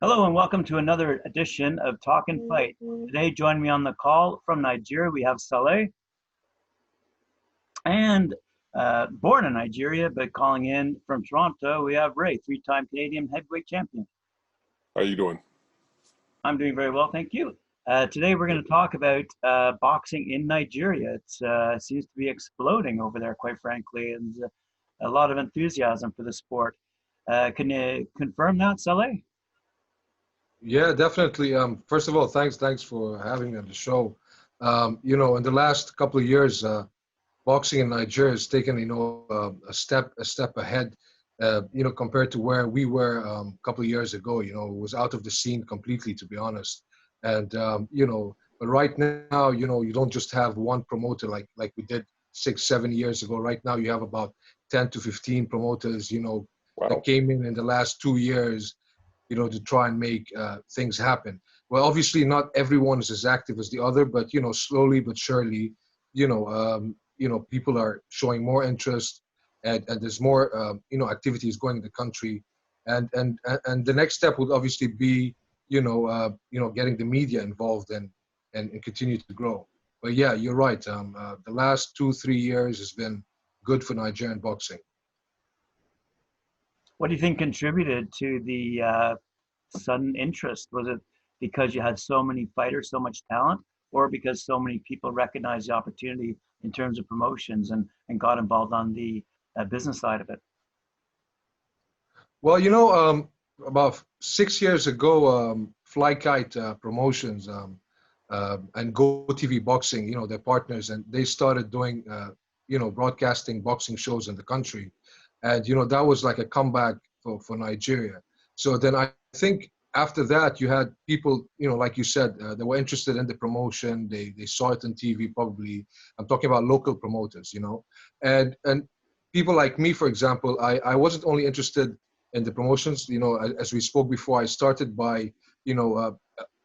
Hello and welcome to another edition of Talkin Fight. Today, joining me on the call from Nigeria, we have Saleh, and born in Nigeria but calling in from Toronto, we have Ray, three-time Canadian heavyweight champion. How are you doing? I'm doing very well, thank you. Today, we're going to talk about boxing in Nigeria. It seems to be exploding over there, quite frankly, and a lot of enthusiasm for the sport. Can you confirm that, Saleh? Yeah, definitely. First of all, thanks for having me on the show. In the last couple of years, boxing in Nigeria has taken, a step ahead, compared to where we were a couple of years ago. It was out of the scene completely, to be honest. And but right now, you don't just have one promoter like we did 6, 7 years ago. Right now, you have about 10 to 15 promoters, that Wow. came in the last 2 years, to try and make things happen. Well, obviously, not everyone is as active as the other, but slowly but surely, people are showing more interest, and there's more, activities going in the country, and the next step would obviously be, getting the media involved and continue to grow. But yeah, you're right. The last 2, 3 years has been good for Nigerian boxing. What do you think contributed to the sudden interest? Was it because you had so many fighters, so much talent, or because so many people recognized the opportunity in terms of promotions and got involved on the business side of it? Well, about 6 years ago, Fly Kite Promotions and Go TV Boxing, they're partners, and they started doing, broadcasting boxing shows in the country. And, that was like a comeback for Nigeria. So then I think after that, you had people, like you said, they were interested in the promotion. They saw it on TV, probably. I'm talking about local promoters, and people like me, for example, I wasn't only interested in the promotions. As we spoke before, I started by,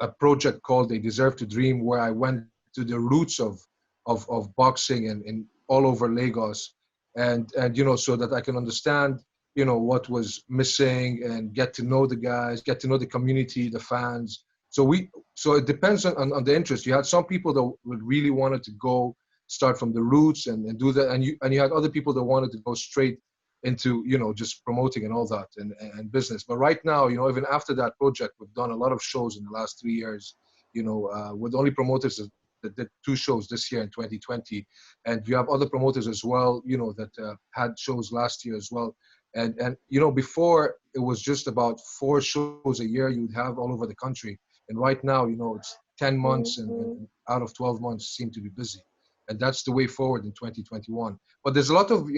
a project called They Deserve to Dream, where I went to the roots of boxing and all over Lagos, and so that I can understand, what was missing, and get to know the guys, get to know the community, the fans. So it depends on the interest. You had some people that would really wanted to go start from the roots and do that, and you had other people that wanted to go straight into, just promoting and all that, and business. But right now, even after that project, we've done a lot of shows in the last 3 years, with only promoters that did 2 shows this year in 2020. And you have other promoters as well, that had shows last year as well. And before, it was just about 4 shows a year you'd have all over the country. And right now, it's 10 months, and out of 12 months seem to be busy. And that's the way forward in 2021. But there's a lot of,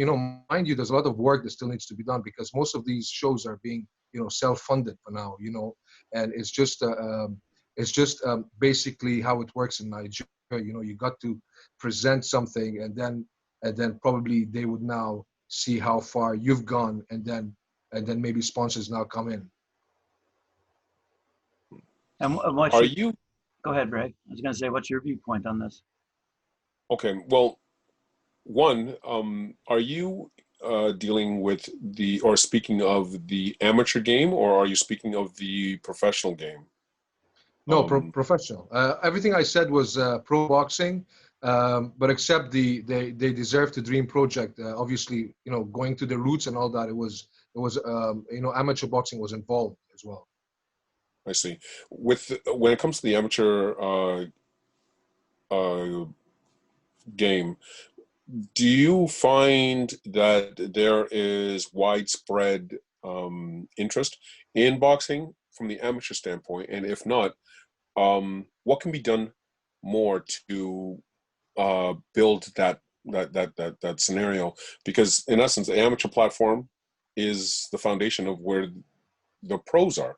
mind you, there's a lot of work that still needs to be done, because most of these shows are being, self-funded for now, and it's just basically how it works in Nigeria. You got to present something, and then probably they would now see how far you've gone, and then maybe sponsors now come in. And what's Are your, you go ahead, Ray. I was going to say, what's your viewpoint on this? okay? Well, one, are you dealing with or speaking of the amateur game, or are you speaking of the professional game? No, Um, professional. Everything I said was pro boxing, but except they deserve to dream project. Obviously, going to the roots and all that. It was amateur boxing was involved as well. I see. When it comes to the amateur uh, game, do you find that there is widespread interest in boxing from the amateur standpoint? And if not, what can be done more to build that scenario? Because in essence, the amateur platform is the foundation of where the pros are,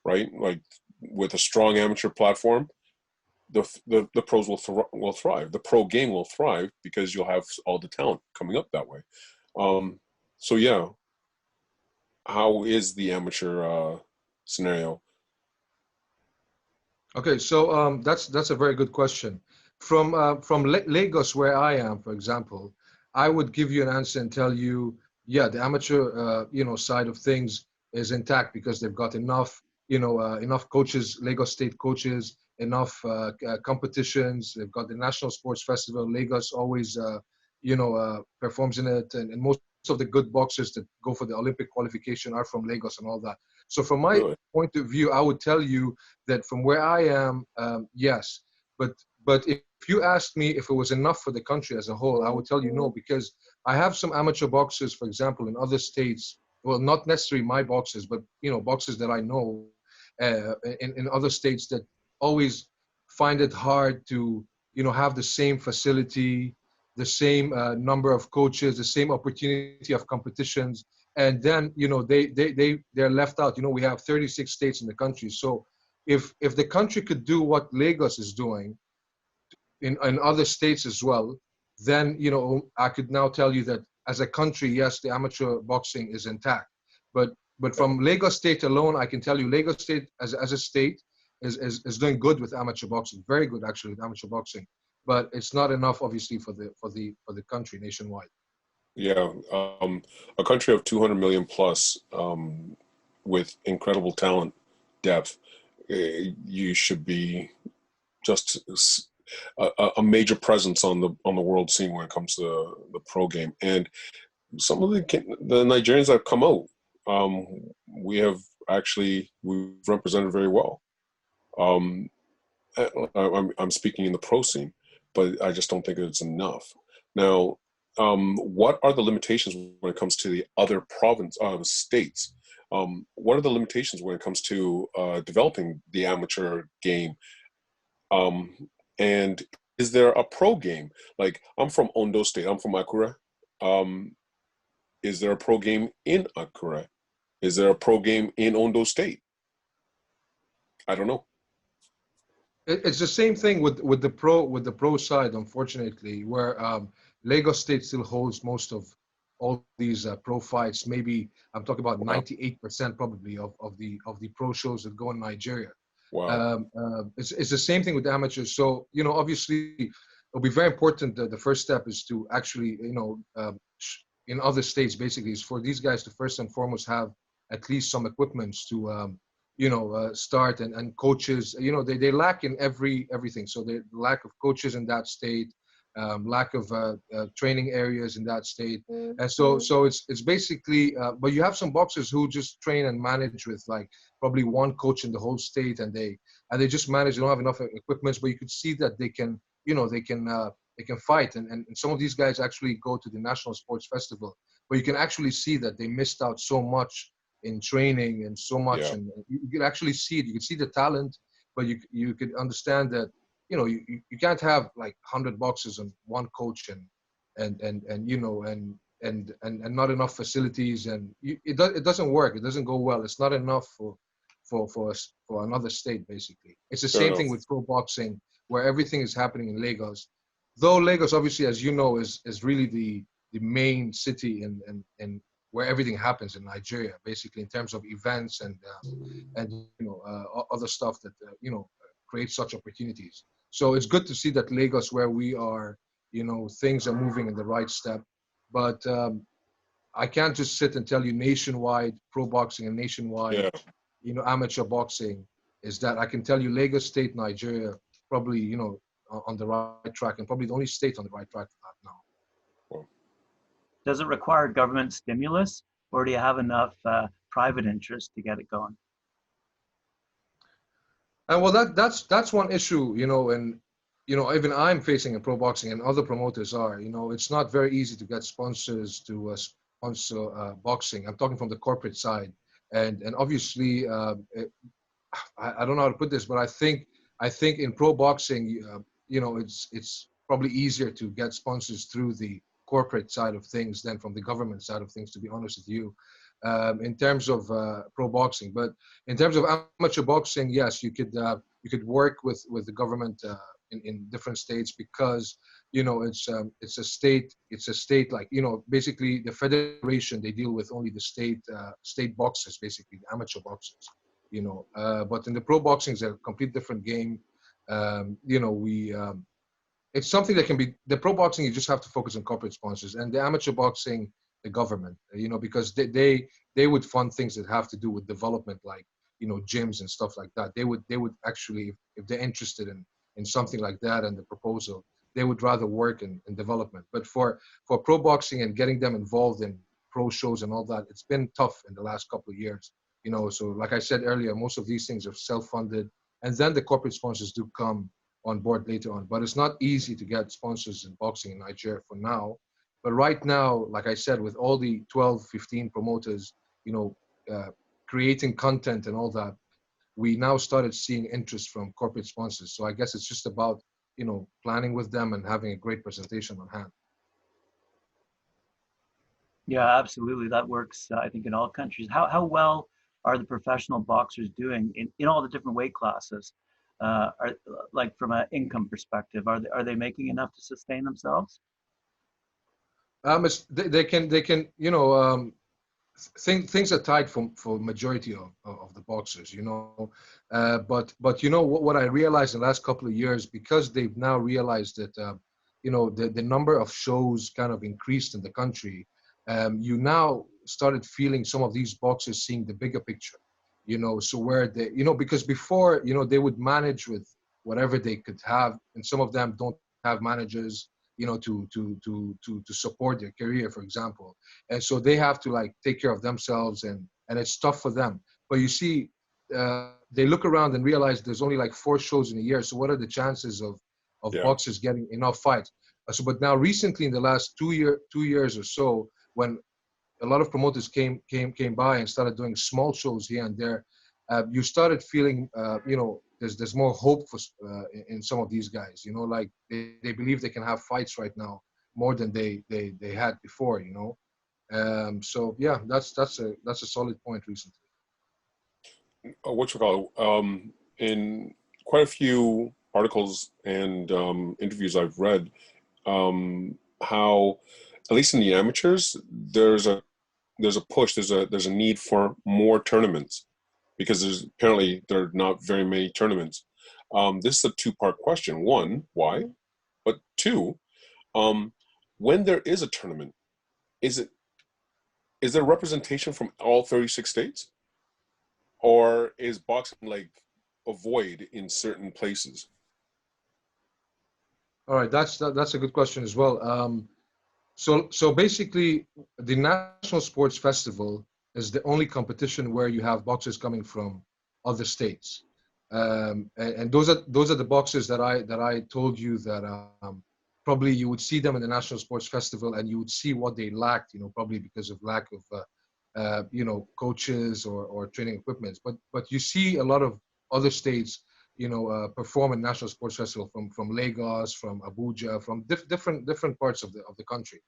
right? Like with a strong amateur platform, the pros will thrive. The pro game will thrive because you'll have all the talent coming up that way. Um, so yeah, how is the amateur scenario? Okay, so that's a very good question. From Lagos, where I am, for example, I would give you an answer and tell you, yeah, the amateur side of things is intact, because they've got enough enough coaches, Lagos State coaches, enough competitions. They've got the National Sports Festival. Lagos always, performs in it, and most of the good boxers that go for the Olympic qualification are from Lagos and all that. So from my Really? point of view, I would tell you that from where I am, yes. But if you asked me if it was enough for the country as a whole, I would tell you no, because I have some amateur boxers, for example, in other states. Well, not necessarily my boxers, but boxers that I know in other states that always find it hard to have the same facility, the same number of coaches, the same opportunity of competitions, and then they're left out. We have 36 states in the country, so if the country could do what Lagos is doing in other states as well, then I could now tell you that as a country, yes, the amateur boxing is intact. But from Lagos State alone, I can tell you Lagos State as a state is doing good with amateur boxing, very good actually with amateur boxing. But it's not enough, obviously, for the country nationwide. Yeah, a country of 200 million plus, with incredible talent, depth, you should be just a major presence on the world scene when it comes to the pro game. And some of the Nigerians that have come out, we've represented very well. I'm speaking in the pro scene, but I just don't think it's enough. Now, what are the limitations when it comes to the other states? What are the limitations when it comes to developing the amateur game? And is there a pro game? Like, I'm from Ondo State. I'm from Akure. Is there a pro game in Akure? Is there a pro game in Ondo State? I don't know. It's the same thing with the pro side, unfortunately, where Lagos State still holds most of all these pro fights. Maybe I'm talking about Wow. 98% probably of the pro shows that go in Nigeria. Wow. It's the same thing with amateurs. So obviously, it'll be very important. The first step is to actually in other states basically is for these guys to first and foremost have at least some equipments to start and coaches. They lack in everything. So the lack of coaches in that state, lack of training areas in that state, and so it's basically. But you have some boxers who just train and manage with like probably one coach in the whole state, and they just manage. They don't have enough equipment, but you could see that they can fight, and some of these guys actually go to the National Sports Festival, but you can actually see that they missed out so much in training and so much, Yeah. and you could actually see it. You could see the talent, but you could understand that you can't have like 100 boxers and one coach and not enough facilities, and it doesn't work. It doesn't go well. It's not enough for another state basically. It's the Fair same enough. thing with pro boxing, where everything is happening in Lagos. Though Lagos, obviously, as you know, is really the main city and where everything happens in Nigeria, basically in terms of events and other stuff that creates such opportunities. So it's good to see that Lagos, where we are, things are moving in the right step. But I can't just sit and tell you nationwide pro boxing and nationwide, Yeah. amateur boxing is that. I can tell you Lagos State, Nigeria, probably, on the right track, and probably the only state on the right track for that now. Well, Does it require government stimulus, or do you have enough private interest to get it going? And well, that's one issue, and even I'm facing in pro boxing, and other promoters are. It's not very easy to get sponsors to sponsor boxing. I'm talking from the corporate side, and obviously, I don't know how to put this, but I think in pro boxing, it's probably easier to get sponsors through the corporate side of things than from the government side of things, to be honest with you, in terms of pro boxing. But in terms of amateur boxing, yes, you could work with the government in different states, because it's a state like, basically the federation, they deal with only the state boxers, basically the amateur boxers. But in the pro boxing, it's a complete different game. It's something that can be, the pro boxing, you just have to focus on corporate sponsors, and the amateur boxing, the government, because they would fund things that have to do with development, like gyms and stuff like that. They would actually, if they're interested in something like that and the proposal, they would rather work in development. But for pro boxing and getting them involved in pro shows and all that, it's been tough in the last couple of years. So like I said earlier, most of these things are self-funded, and then the corporate sponsors do come on board later on. But it's not easy to get sponsors in boxing in Nigeria for now. But right now, like I said, with all the 12, 15 promoters, uh, creating content and all that, we now started seeing interest from corporate sponsors. So I guess it's just about, planning with them and having a great presentation on hand. Yeah, absolutely. That works, I think, in all countries. How well are the professional boxers doing in all the different weight classes? Are like from an income perspective, are they making enough to sustain themselves? They can, things are tight for majority of the boxers, but what I realized in the last couple of years, because they've now realized that the number of shows kind of increased in the country. You now started feeling some of these boxers seeing the bigger picture, so where they, because before, they would manage with whatever they could have, and some of them don't have managers, to support their career, for example. And so they have to like take care of themselves, and it's tough for them. But you see, they look around and realize there's only like 4 shows in a year. So what are the chances of Yeah. boxers getting enough fights? But now recently, in the last 2 years or so, when a lot of promoters came by and started doing small shows here and there, you started feeling, there's more hope in some of these guys. Like they believe they can have fights right now more than they had before. So yeah, that's a solid point recently. What you call in quite a few articles and interviews I've read, how at least in the amateurs there's a push, there's a need for more tournaments, because apparently there are not very many tournaments. This is a two-part question. One, why? But two, when there is a tournament, is there representation from all 36 states? Or is boxing like a void in certain places? All right, that's a good question as well. So basically, the National Sports Festival is the only competition where you have boxers coming from other states, and those are the boxers that I told you that probably you would see them in the National Sports Festival, and you would see what they lacked, probably because of lack of coaches or training equipment. But you see a lot of other states, perform in National Sports Festival from Lagos, from Abuja, from different parts of the country.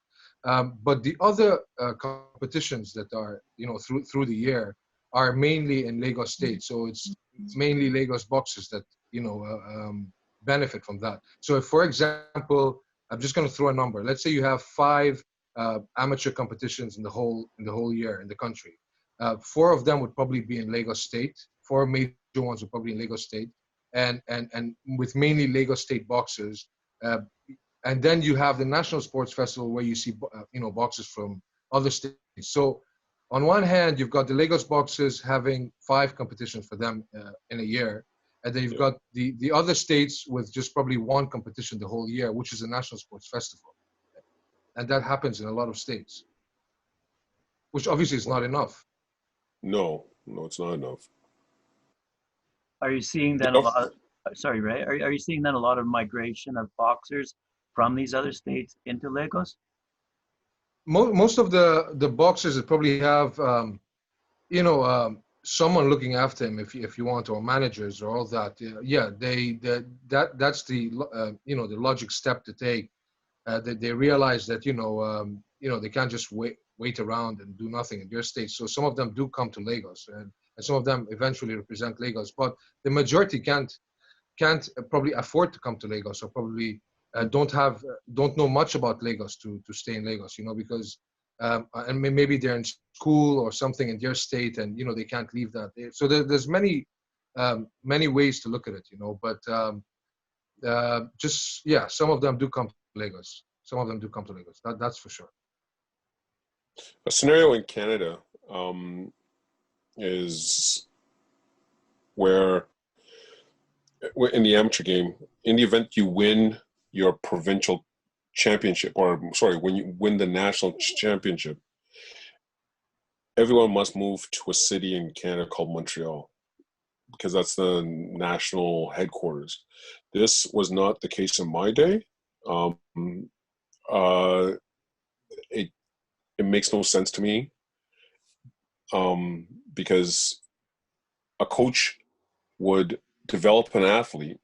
But the other competitions that are, through the year, are mainly in Lagos State. So it's mainly Lagos boxers that benefit from that. So if, for example, I'm just going to throw a number. Let's say you have 5 amateur competitions in the whole year in the country. 4 of them would probably be in Lagos State. 4 major ones would probably in Lagos State, and with mainly Lagos State boxers. And then you have the National Sports Festival where you see boxers from other states. So on one hand, you've got the Lagos boxers having 5 competitions for them in a year, and then you've got the other states with just probably 1 competition the whole year, which is the National Sports Festival. And that happens in a lot of states, which obviously is not enough. No, it's not enough. Are you seeing then a lot? Sorry, Ray. Are you seeing then a lot of migration of boxers from these other states into Lagos? Most of the boxers that probably have someone looking after him, if you want, or managers or all that. Yeah, that's the the logic step to take. They realize that they can't just wait around and do nothing in their state. So some of them do come to Lagos, and some of them eventually represent Lagos. But the majority can't probably afford to come to Lagos, or probably don't know much about Lagos to stay in Lagos. Because and maybe they're in school or something in their state, and they can't leave that. So there's many ways to look at it. But just some of them do come to Lagos. Some of them do come to Lagos. That's for sure. A scenario in Canada is where in the amateur game, in the event you win your provincial championship, or sorry, when you win the national championship, everyone must move to a city in Canada called Montreal because that's the national headquarters. This was not the case in my day. Um, uh, it it makes no sense to me because a coach would develop an athlete,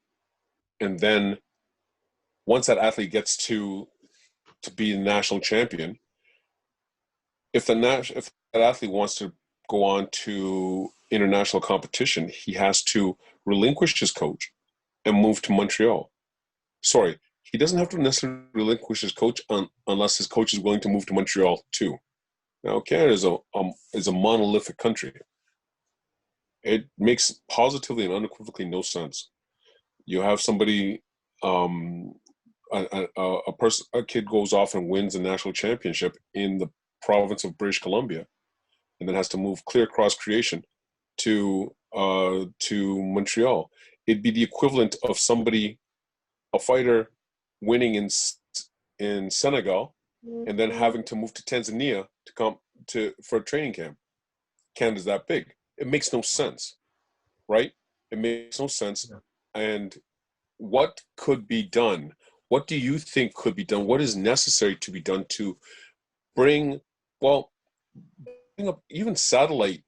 and then once that athlete gets to be the national champion, if if that athlete wants to go on to international competition, he has to relinquish his coach and move to Montreal. Sorry, he doesn't have to necessarily relinquish his coach unless his coach is willing to move to Montreal too. Now, Canada is a monolithic country. It makes positively and unequivocally no sense. You have somebody, a kid goes off and wins a national championship in the province of British Columbia, and then has to move clear across creation to Montreal. It'd be the equivalent of a fighter, winning in Senegal, and then having to move to Tanzania to come for a training camp. Canada's that big. It makes no sense, right? It makes no sense. And what could be done? What do you think could be done? What is necessary to be done to bring, well, bring up even satellite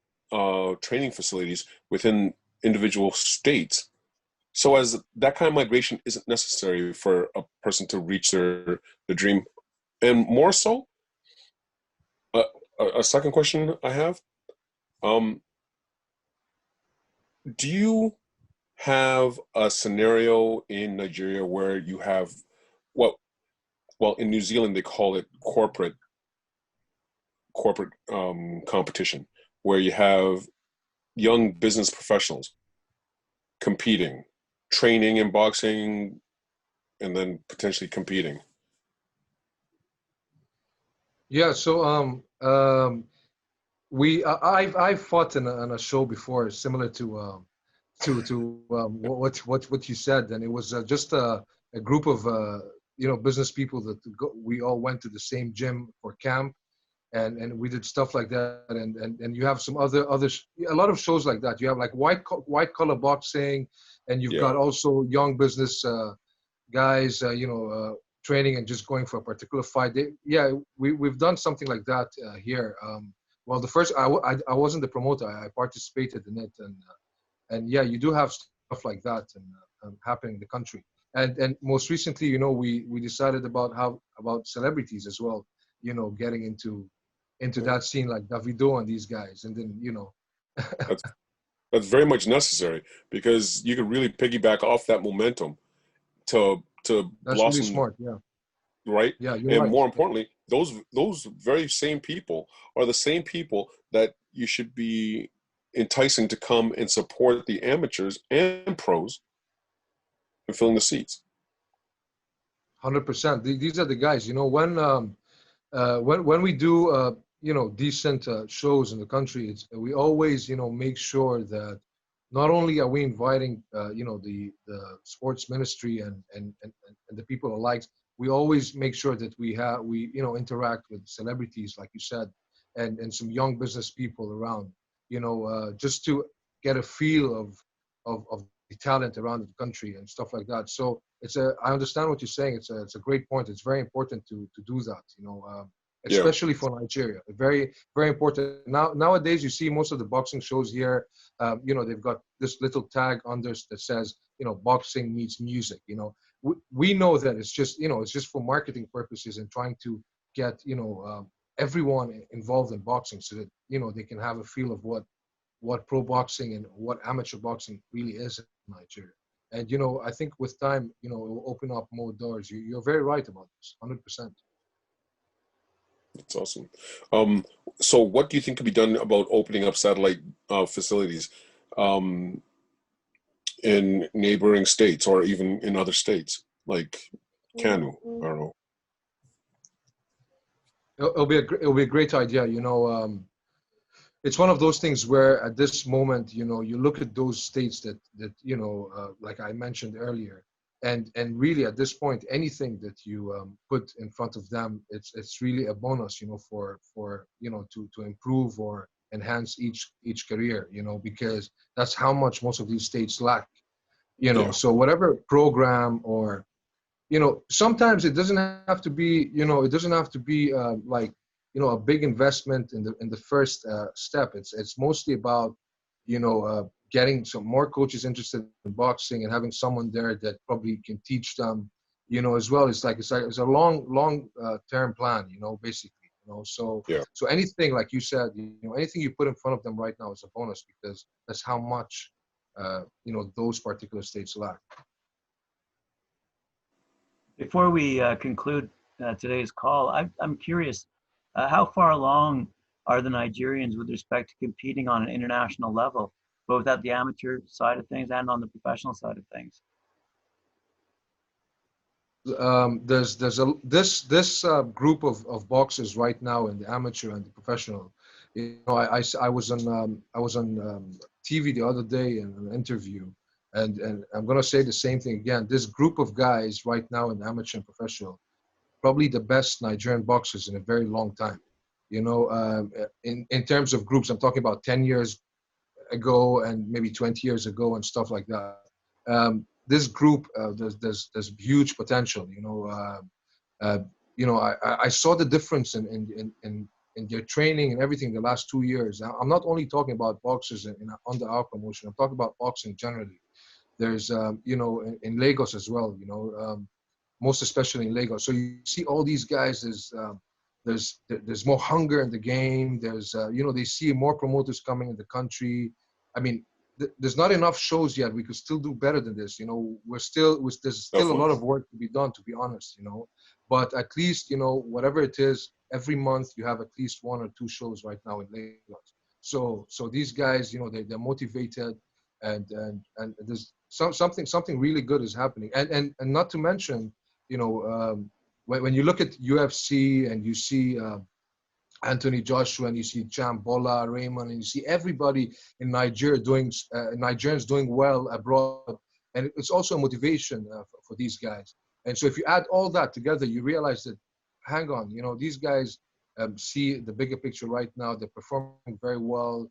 training facilities within individual states, so as that kind of migration isn't necessary for a person to reach their dream? And more so, a second question I have, um, do you have a scenario in Nigeria where you have what, well, in New Zealand they call it corporate competition, where you have young business professionals competing, training in boxing, and then potentially competing? Yeah. So I've fought in a show before similar to what you said, and it was just a group of business people we all went to the same gym for camp, and we did stuff like that, and you have some a lot of shows like that. You have like white collar boxing, and you've Yeah. got also young business guys, training and just going for a particular fight. We've done something like that here. Well, the first I wasn't the promoter. I participated in it, and yeah, you do have stuff like that and happening in the country. And most recently, we decided about celebrities as well. Getting into that scene like Davido and these guys, and then That's that's very much necessary because you could really piggyback off that momentum to that's really blossom, smart. Yeah, right? yeah, you're And right. more importantly, those very same people are the same people that you should be enticing to come and support the amateurs and pros and filling the seats. 100%. These are the guys. When we do decent shows in the country, we always make sure that not only are we inviting the sports ministry and the people alike, we always make sure that we interact with celebrities like you said, and some young business people around, just to get a feel of the talent around the country and stuff like that. So I understand what you're saying. It's a great point. It's very important to do that. Yeah, Especially for Nigeria. Very, very important. Nowadays, you see most of the boxing shows here, they've got this little tag under that says, boxing meets music. We know that it's just for marketing purposes and trying to get, everyone involved in boxing so that, they can have a feel of what pro boxing and what amateur boxing really is in Nigeria. And, I think with time, it will open up more doors. You're very right about this, 100%. that's awesome. Um, so what do you think could be done about opening up satellite facilities um, in neighboring states or even in other states like Kanu? I don't know. It'll be a great idea. it's one of those things where at this moment, you look at those states that like I mentioned earlier, and really at this point, anything that you put in front of them, it's really a bonus, for to improve or enhance each career, because that's how much most of these states lack, Yeah. so whatever program or sometimes it doesn't have to be, it doesn't have to be like, a big investment in the first step. It's mostly about, getting some more coaches interested in boxing and having someone there that probably can teach them, as well. It's a long term plan, basically, so Yeah. anything like you said, anything you put in front of them right now is a bonus because that's how much those particular states lack. Before we conclude today's call, I'm curious, how far along are the Nigerians with respect to competing on an international level, both at the amateur side of things and on the professional side of things? There's this group of boxers right now in the amateur and the professional. I was on TV the other day in an interview, and I'm gonna say the same thing again. This group of guys right now in the amateur and professional, probably the best Nigerian boxers in a very long time. In terms of groups, I'm talking about 10 years ago and maybe 20 years ago and stuff like that. This group, there's huge potential. Uh, I saw the difference in their training and everything the last 2 years. I'm not only talking about boxers under our promotion. I'm talking about boxing generally. There's in Lagos as well. Most especially in Lagos. So you see all these guys. There's more hunger in the game. There's they see more promoters coming in the country. I mean, there's not enough shows yet. We could still do better than this. There's still a lot Definitely. of work to be done, to be honest. But at least whatever it is, every month you have at least one or two shows right now in Lagos. So these guys, they're motivated, and there's something really good is happening. And not to mention, when you look at UFC and you see Anthony Joshua and you see Champ Bola, Raymond, and you see everybody in Nigeria Nigerians doing well abroad, and it's also a motivation for these guys. And so if you add all that together, you realize that, hang on, these guys see the bigger picture right now. They're performing very well.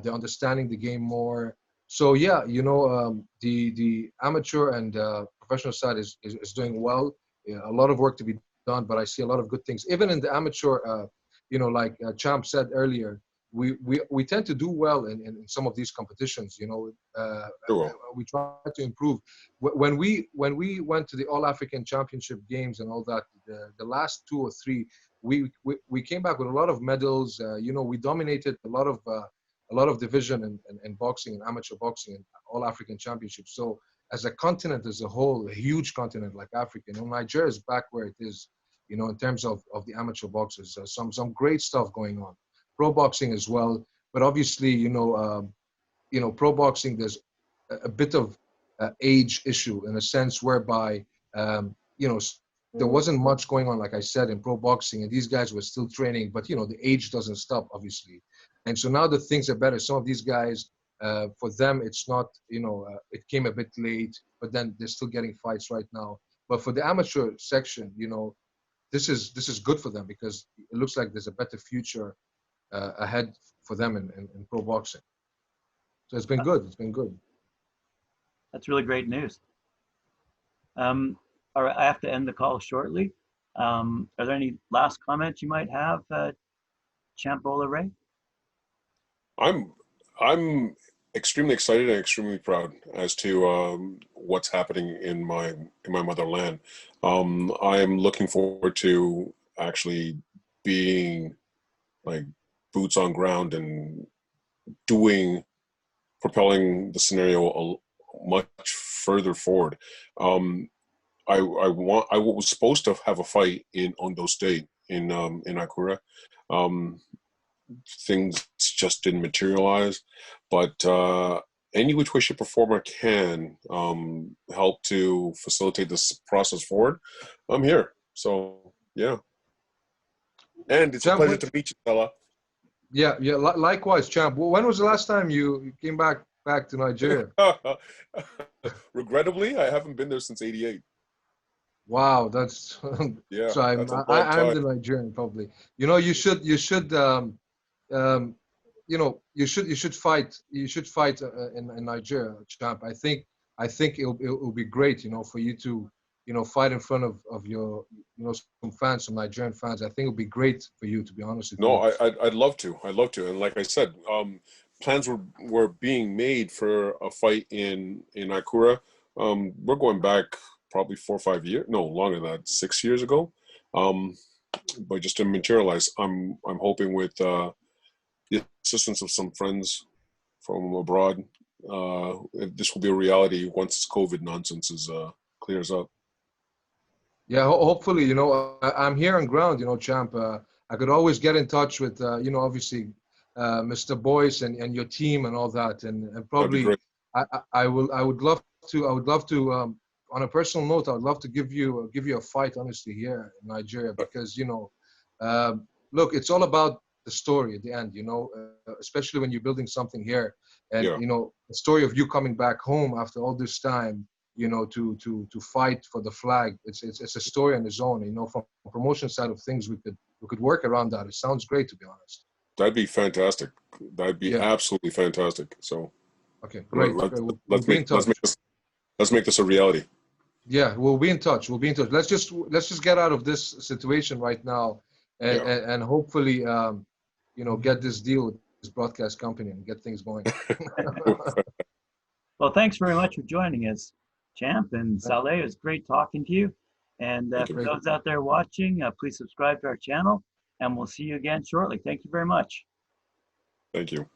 They're understanding the game more. So yeah, the amateur and professional side is doing well. Yeah, a lot of work to be done, but I see a lot of good things. Even in the amateur, like Champ said earlier, we tend to do well in some of these competitions. Sure. We try to improve. When we went to the All African Championship games and all that, the last two or three, we came back with a lot of medals. We dominated a lot of division in boxing and amateur boxing and All African Championships. So as a continent as a whole, a huge continent like Africa, Nigeria is back where it is, in terms of the amateur boxers. Some great stuff going on. Pro boxing as well. But obviously, pro boxing, there's a bit of age issue in a sense whereby, there wasn't much going on, like I said, in pro boxing, and these guys were still training, but, the age doesn't stop, obviously. And so now that things are better, some of these guys, for them, it's not, it came a bit late, but then they're still getting fights right now. But for the amateur section, this is good for them because it looks like there's a better future ahead for them in pro boxing. So it's been good. It's been good. That's really great news. All right, I have to end the call shortly. Are there any last comments you might have, Champ Bola Ray? I'm extremely excited and extremely proud as to what's happening in my motherland. I am looking forward to actually being like boots on ground and propelling the scenario much further forward. I was supposed to have a fight in Ondo State in Akure. Things just didn't materialize, but any which way, shape, or form I can help to facilitate this process forward, I'm here. So yeah, and it's a Champ, pleasure to meet you, fella. Yeah, yeah. Likewise, champ. When was the last time you came back to Nigeria? Regrettably, I haven't been there since '88. Wow, that's Yeah, so. that's a long I'm time. the Nigerian probably. You know, um, you should fight in Nigeria, champ. I think it'll be great. You know, for you to fight in front of your some fans, some Nigerian fans. I think it'll be great for you, to be honest with No, you. I'd love to. I'd love to. And like I said, plans were being made for a fight in Akura. We're going back probably 4 or 5 years, no longer than that, 6 years ago. Um, but just to materialize, I'm hoping with the assistance of some friends from abroad, this will be a reality once this COVID nonsense is clears up. Yeah, hopefully, I'm here on ground, champ. I could always get in touch with, obviously, Mr. Boyce and your team and all that, and That'd be probably great. I would love to, on a personal note, I would love to give you a fight, honestly, here in Nigeria, because look, it's all about the story at the end, especially when you're building something here, and Yeah, the story of you coming back home after all this time, to fight for the flag. It's a story on its own. From the promotion side of things, we could work around that. It sounds great, to be honest. that'd be fantastic. That'd be Yeah. absolutely fantastic. So Okay. let, Great. let, We'll be in touch. let's make this a reality. Yeah. We'll be in touch. We'll be in touch. Let's just get out of this situation right now, and Yeah. and hopefully, get this deal with this broadcast company and get things going. Well, thanks very much for joining us, Champ and Saleh. It was great talking to you. And Thank you. for those out there watching, please subscribe to our channel, and we'll see you again shortly. Thank you very much. Thank you.